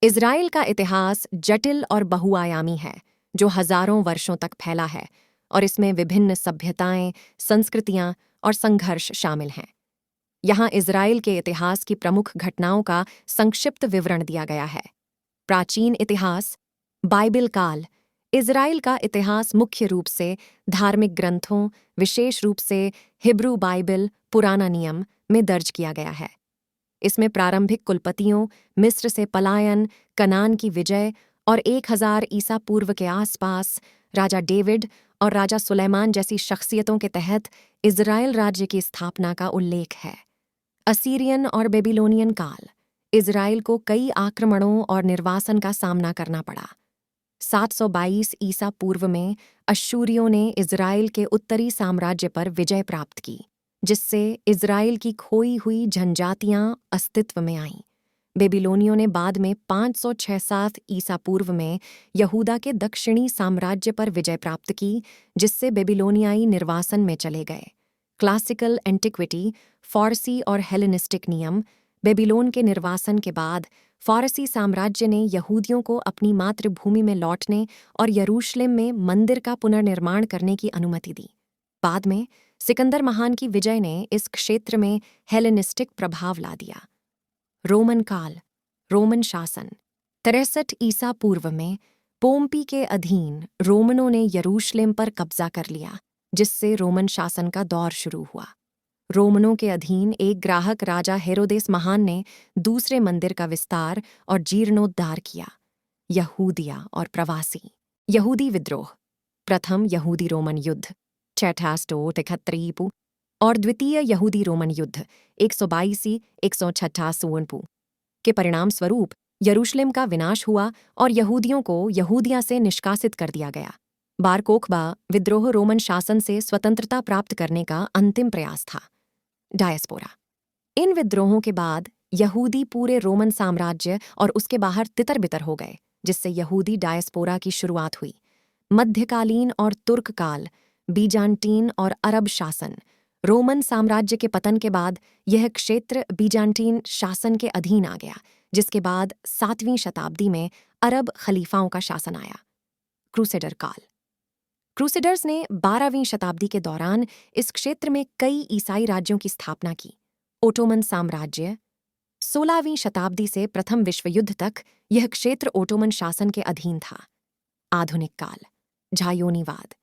Israel का इतिहास जटिल और बहुआयामी है, जो हजारों वर्षों तक फैला है और इसमें विभिन्न सभ्यताएं, संस्कृतियां और संघर्ष शामिल हैं। यहाँ इज़राइल के इतिहास की प्रमुख घटनाओं का संक्षिप्त विवरण दिया गया है। प्राचीन इतिहास, बाइबिल काल। इज़राइल का इतिहास मुख्य रूप से धार्मिक ग्रंथों, विशेष रूप से हिब्रू बाइबिल, पुराना नियम में दर्ज किया गया है। इसमें प्रारंभिक कुलपतियों, मिस्र से पलायन, कनान की विजय और 1000 ईसा पूर्व के आसपास राजा डेविड और राजा सुलेमान जैसी शख्सियतों के तहत इज़राइल राज्य की स्थापना का उल्लेख है। असीरियन और बेबीलोनियन काल। इज़राइल को कई आक्रमणों और निर्वासन का सामना करना पड़ा। 722 ईसा पूर्व में अश्शूरियों ने इज़राइल के उत्तरी साम्राज्य पर विजय प्राप्त की, जिससे इज़राइल की खोई हुई जनजातियां अस्तित्व में आईं। बेबीलोनियों ने बाद में 567 ईसा पूर्व में यहूदा के दक्षिणी साम्राज्य पर विजय प्राप्त की, जिससे बेबीलोनियाई निर्वासन में चले गए। क्लासिकल एंटिक्विटी, फारसी और हेलेनिस्टिक नियम। बेबीलोन के निर्वासन के बाद फारसी साम्राज्य ने यहूदियों को अपनी मातृभूमि में लौटने और यरूशलेम में मंदिर का पुनर्निर्माण करने की अनुमति दी। बाद में सिकंदर महान की विजय ने इस क्षेत्र में हेलेनिस्टिक प्रभाव ला दिया। रोमन काल, रोमन शासन। 63 ईसा पूर्व में पोम्पी के अधीन रोमनों ने यरूशलेम पर कब्जा कर लिया, जिससे रोमन शासन का दौर शुरू हुआ। रोमनों के अधीन एक ग्राहक राजा हेरोदेस महान ने दूसरे मंदिर का विस्तार और जीर्णोद्धार किया। यहूदिया और प्रवासी। यहूदी विद्रोह। प्रथम यहूदी रोमन युद्ध 673 और द्वितीय यहूदी रोमन युद्ध 122 के परिणाम स्वरूप यरूशलेम का विनाश हुआ और यहूदियों को यहूदिया से निष्कासित कर दिया गया। बार कोखबा विद्रोह रोमन शासन से स्वतंत्रता प्राप्त करने का अंतिम प्रयास था। डायस्पोरा। इन विद्रोहों के बाद यहूदी पूरे रोमन साम्राज्य और उसके बाहर तितर-बितर हो गए, जिससे यहूदी डायस्पोरा की शुरुआत हुई। मध्यकालीन और तुर्क काल, बीजांटीन और अरब शासन। रोमन साम्राज्य के पतन के बाद यह क्षेत्र बीजांटीन शासन के अधीन आ गया, जिसके बाद 7वीं शताब्दी में अरब खलीफाओं का शासन आया। क्रूसेडर काल। क्रूसेडर्स ने 12वीं शताब्दी के दौरान इस क्षेत्र में कई ईसाई राज्यों की स्थापना की। ओटोमन साम्राज्य। 16वीं शताब्दी से प्रथम विश्व युद्ध तक यह क्षेत्र ओटोमन शासन के अधीन था। आधुनिक काल, झायोनीवाद।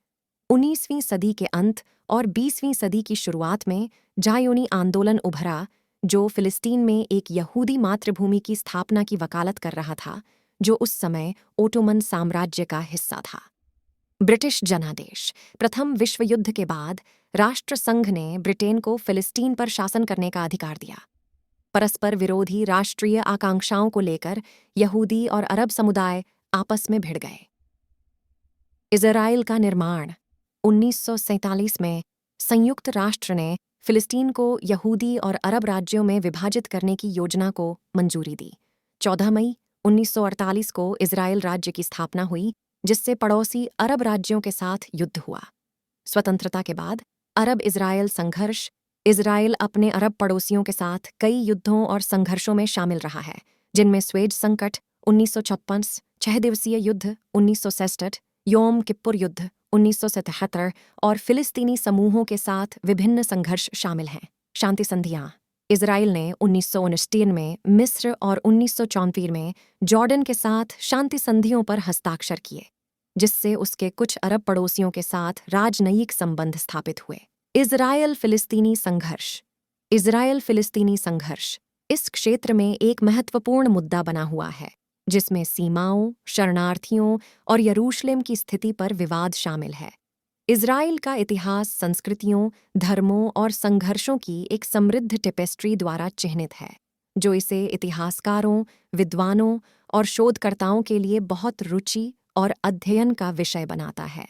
19वीं सदी के अंत और 20वीं सदी की शुरुआत में झायोनी आंदोलन उभरा, जो फिलिस्तीन में एक यहूदी मातृभूमि की स्थापना की वकालत कर रहा था, जो उस समय ओटोमन साम्राज्य का हिस्सा था। ब्रिटिश जनादेश। प्रथम विश्व युद्ध के बाद राष्ट्रसंघ ने ब्रिटेन को फिलिस्तीन पर शासन करने का अधिकार दिया। परस्पर विरोधी राष्ट्रीय आकांक्षाओं को लेकर यहूदी और अरब समुदाय आपस में भिड़ गए। इज़राइल का निर्माण। 1947 में संयुक्त राष्ट्र ने फिलिस्तीन को यहूदी और अरब राज्यों में विभाजित करने की योजना को मंजूरी दी। 14 मई 1948 को इज़राइल राज्य की स्थापना हुई, जिससे पड़ोसी अरब राज्यों के साथ युद्ध हुआ। स्वतंत्रता के बाद अरब इज़राइल संघर्ष। इज़राइल अपने अरब पड़ोसियों के साथ कई युद्धों और संघर्षों में शामिल रहा है, जिनमें स्वेज संकट 1956, 6 दिवसीय युद्ध 1967, योम किप्पुर युद्ध 1977 और फिलिस्तीनी समूहों के साथ विभिन्न संघर्ष शामिल हैं। शांति संधियां। इज़राइल ने 1969 में मिस्र और 1974 में जॉर्डन के साथ शांति संधियों पर हस्ताक्षर किए, जिससे उसके कुछ अरब पड़ोसियों के साथ राजनयिक संबंध स्थापित हुए। इज़राइल फिलिस्तीनी संघर्ष। इज़राइल फिलिस्तीनी संघर्ष इस क्षेत्र में एक महत्वपूर्ण मुद्दा बना हुआ है, जिसमें सीमाओं, शरणार्थियों और यरूशलेम की स्थिति पर विवाद शामिल है। इज़राइल का इतिहास संस्कृतियों, धर्मों और संघर्षों की एक समृद्ध टेपेस्ट्री द्वारा चिह्नित है, जो इसे इतिहासकारों, विद्वानों और शोधकर्ताओं के लिए बहुत रुचि और अध्ययन का विषय बनाता है।